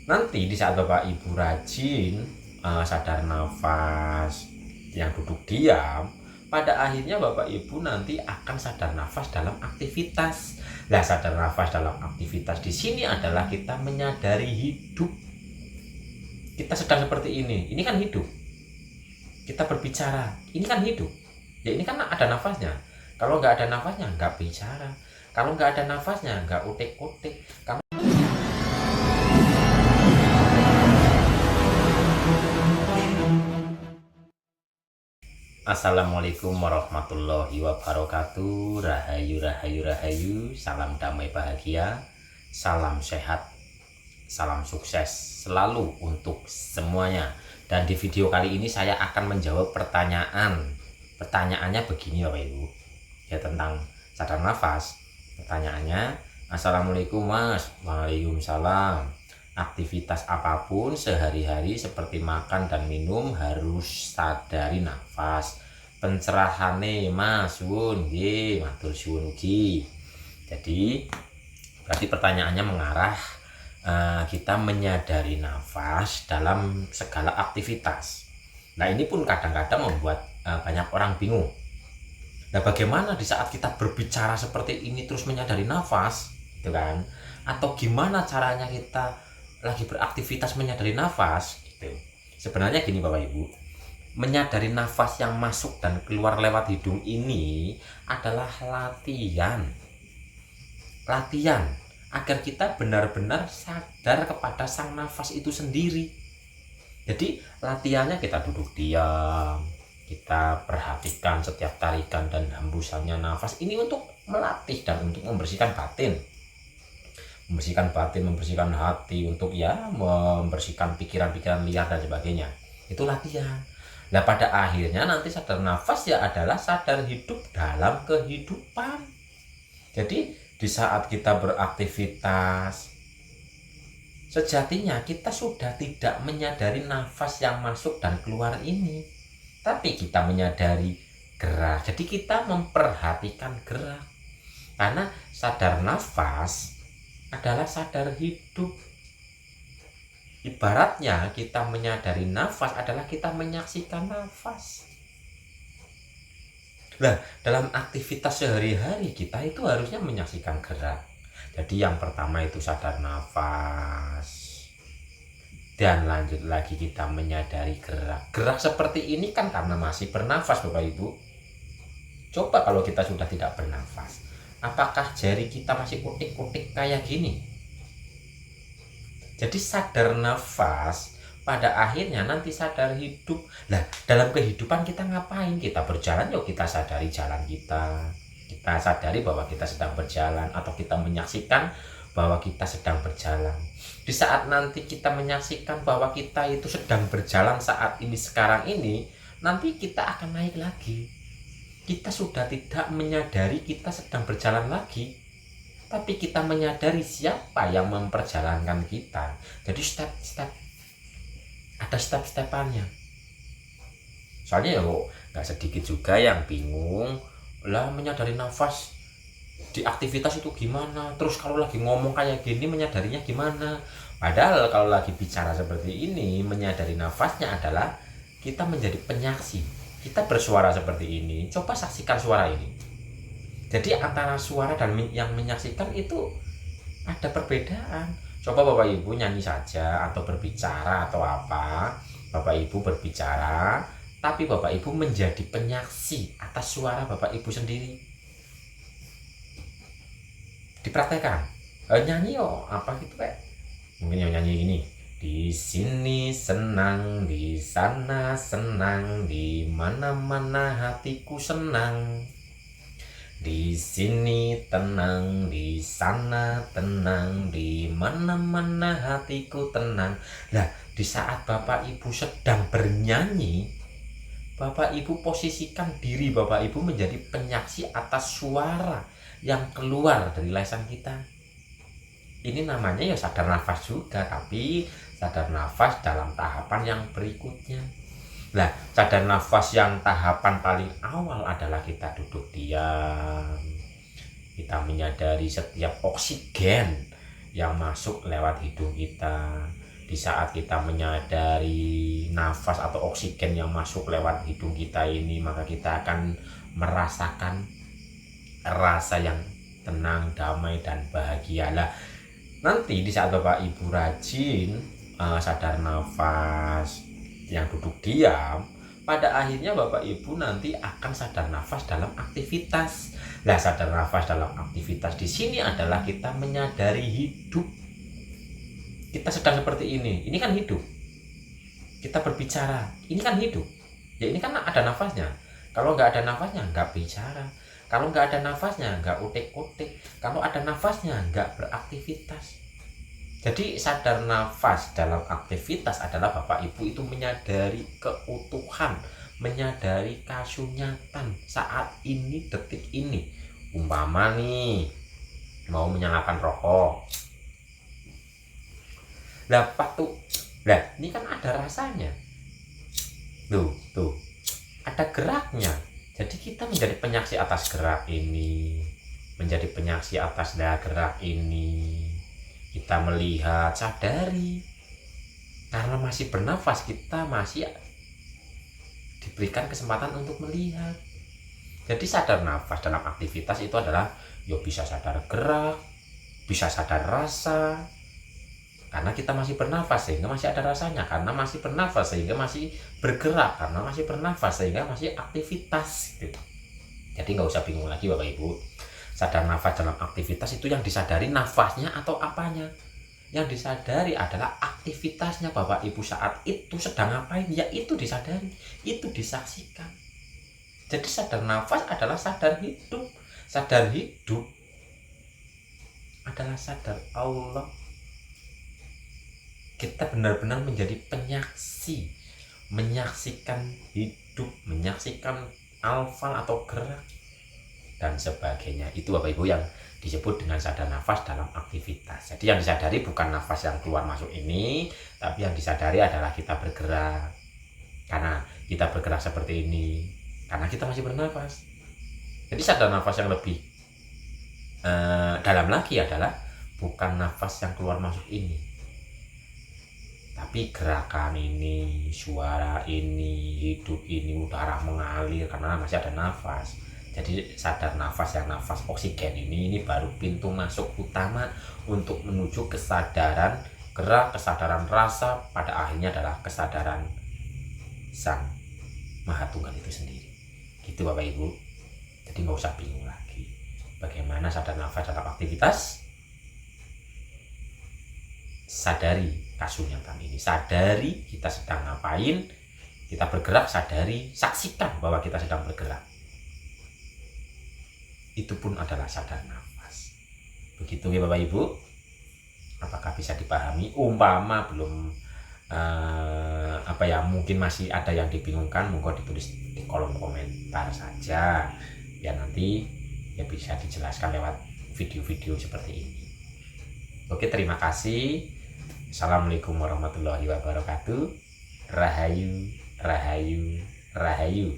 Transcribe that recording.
Nanti di saat Bapak Ibu rajin sadar nafas yang duduk diam, pada akhirnya Bapak Ibu nanti akan sadar nafas dalam aktivitas. Nah, sadar nafas dalam aktivitas di sini adalah kita menyadari hidup. Kita sedang seperti ini. Ini kan hidup. Kita berbicara. Ini kan hidup. Ya ini kan ada nafasnya. Kalau nggak ada nafasnya, nggak bicara. Kalau nggak ada nafasnya, nggak utik-utik. Assalamualaikum warahmatullahi wabarakatuh. Rahayu, rahayu, rahayu. Salam damai bahagia. Salam sehat. Salam sukses selalu untuk semuanya. Dan di video kali ini saya akan menjawab pertanyaan. Pertanyaannya begini Bapak Ibu. Ya tentang sadar nafas. Pertanyaannya, Assalamualaikum Mas. Waalaikumsalam. Aktivitas apapun sehari-hari seperti makan dan minum harus sadari nafas. Pencerahane Mas Wun, nggih, matur suwun ugi. Jadi berarti pertanyaannya mengarah kita menyadari nafas dalam segala aktivitas. Nah, ini pun kadang-kadang membuat banyak orang bingung. Nah, bagaimana di saat kita berbicara seperti ini terus menyadari nafas, gitu kan? Atau gimana caranya kita lagi beraktivitas menyadari nafas, gitu. Sebenarnya gini Bapak Ibu, menyadari nafas yang masuk dan keluar lewat hidung ini adalah latihan agar kita benar-benar sadar kepada sang nafas itu sendiri. Jadi latihannya kita duduk diam, kita perhatikan setiap tarikan dan hembusannya nafas ini untuk melatih dan untuk membersihkan batin, membersihkan hati, untuk ya membersihkan pikiran-pikiran liar dan sebagainya. Itu latihan. Nah, pada akhirnya nanti sadar nafas ya adalah sadar hidup dalam kehidupan. Jadi di saat kita beraktivitas, sejatinya kita sudah tidak menyadari nafas yang masuk dan keluar ini, tapi kita menyadari gerak. Jadi kita memperhatikan gerak. Karena sadar nafas adalah sadar hidup. Ibaratnya kita menyadari nafas adalah kita menyaksikan nafas. Nah, dalam aktivitas sehari-hari kita itu harusnya menyaksikan gerak. Jadi yang pertama itu sadar nafas. Dan lanjut lagi kita menyadari gerak. Gerak seperti ini kan karena masih bernafas Bapak Ibu. Coba kalau kita sudah tidak bernafas, apakah jari kita masih kutik-kutik kayak gini? Jadi sadar nafas pada akhirnya nanti sadar hidup. Nah, dalam kehidupan kita ngapain? Kita berjalan, yuk kita sadari jalan kita. Kita sadari bahwa kita sedang berjalan, atau kita menyaksikan bahwa kita sedang berjalan. Di saat nanti kita menyaksikan bahwa kita itu sedang berjalan saat ini, sekarang ini, nanti kita akan naik lagi. Kita sudah tidak menyadari kita sedang berjalan lagi, tapi kita menyadari siapa yang memperjalankan kita. Jadi step-step, ada step-stepannya. Soalnya ya nggak sedikit juga yang bingung lah menyadari nafas di aktivitas itu gimana, terus kalau lagi ngomong kayak gini menyadarinya gimana. Padahal kalau lagi bicara seperti ini, menyadari nafasnya adalah kita menjadi penyaksi. Kita bersuara seperti ini, coba saksikan suara ini. Jadi antara suara dan yang menyaksikan itu ada perbedaan. Coba Bapak Ibu nyanyi saja atau berbicara atau apa, Bapak Ibu berbicara, tapi Bapak Ibu menjadi penyaksi atas suara Bapak Ibu sendiri. Dipraktekkan. Nyanyi apa gitu kayak. Mungkin yang nyanyi gini. Di sini senang, di sana senang, di mana-mana hatiku senang. Di sini tenang, di sana tenang, di mana-mana hatiku tenang. Nah, di saat Bapak Ibu sedang bernyanyi, Bapak Ibu posisikan diri Bapak Ibu menjadi penyaksi atas suara yang keluar dari lisan kita. Ini namanya ya sadar nafas juga, tapi sadar nafas dalam tahapan yang berikutnya. Nah, sadar nafas yang tahapan paling awal adalah kita duduk diam. Kita menyadari setiap oksigen yang masuk lewat hidung kita. Di saat kita menyadari nafas atau oksigen yang masuk lewat hidung kita ini, maka kita akan merasakan rasa yang tenang, damai, dan bahagia. Lah, nanti di saat Bapak Ibu rajin sadar nafas yang duduk diam, pada akhirnya Bapak Ibu nanti akan sadar nafas dalam aktivitas. Nah, sadar nafas dalam aktivitas di sini adalah kita menyadari hidup. Kita sedang seperti ini kan hidup. Kita berbicara, ini kan hidup. Ya ini kan ada nafasnya. Kalau nggak ada nafasnya, nggak bicara. Kalau nggak ada nafasnya, nggak utik-utik. Kalau ada nafasnya, nggak beraktivitas. Jadi sadar nafas dalam aktivitas adalah Bapak Ibu itu menyadari keutuhan, menyadari kasunyatan saat ini, detik ini. Umpama nih, mau menyalakan rokok. Lah tuh, lah ini kan ada rasanya. Tuh, ada geraknya. Jadi kita menjadi penyaksi atas gerak ini, menjadi penyaksi atas gerak ini. Kita melihat, sadari. Karena masih bernafas, kita masih diberikan kesempatan untuk melihat. Jadi sadar nafas dalam aktivitas itu adalah bisa sadar gerak, bisa sadar rasa. Karena kita masih bernafas sehingga masih ada rasanya, karena masih bernafas sehingga masih bergerak, karena masih bernafas sehingga masih aktivitas gitu. Jadi nggak usah bingung lagi Bapak Ibu. Sadar nafas dalam aktivitas itu yang disadari nafasnya atau apanya. Yang disadari adalah aktivitasnya Bapak Ibu saat itu sedang ngapain, ya itu disadari, itu disaksikan. Jadi sadar nafas adalah sadar hidup. Sadar hidup adalah sadar Allah. Kita benar-benar menjadi penyaksi, menyaksikan hidup, menyaksikan alfa atau gerak dan sebagainya. Itu Bapak Ibu yang disebut dengan sadar nafas dalam aktivitas. Jadi yang disadari bukan nafas yang keluar masuk ini, tapi yang disadari adalah kita bergerak. Karena kita bergerak seperti ini, karena kita masih bernafas. Jadi sadar nafas yang lebih dalam lagi adalah bukan nafas yang keluar masuk ini, tapi gerakan ini, suara ini, hidup ini, udara mengalir karena masih ada nafas. Jadi sadar nafas yang nafas oksigen ini baru pintu masuk utama untuk menuju kesadaran gerak, kesadaran rasa, pada akhirnya adalah kesadaran Sang Maha Tunggal itu sendiri. Gitu Bapak Ibu. Jadi nggak usah bingung lagi. Bagaimana sadar nafas dalam aktivitas? Sadari kasunyatan ini, sadari kita sedang ngapain, kita bergerak, sadari, saksikan bahwa kita sedang bergerak. Itu pun adalah sadar nafas. Begitu ya Bapak Ibu. Apakah bisa dipahami? Umpama belum mungkin masih ada yang dibingungkan, monggo ditulis di kolom komentar saja, biar nanti ya bisa dijelaskan lewat video-video seperti ini. Oke, terima kasih. Assalamualaikum warahmatullahi wabarakatuh. Rahayu, rahayu, rahayu.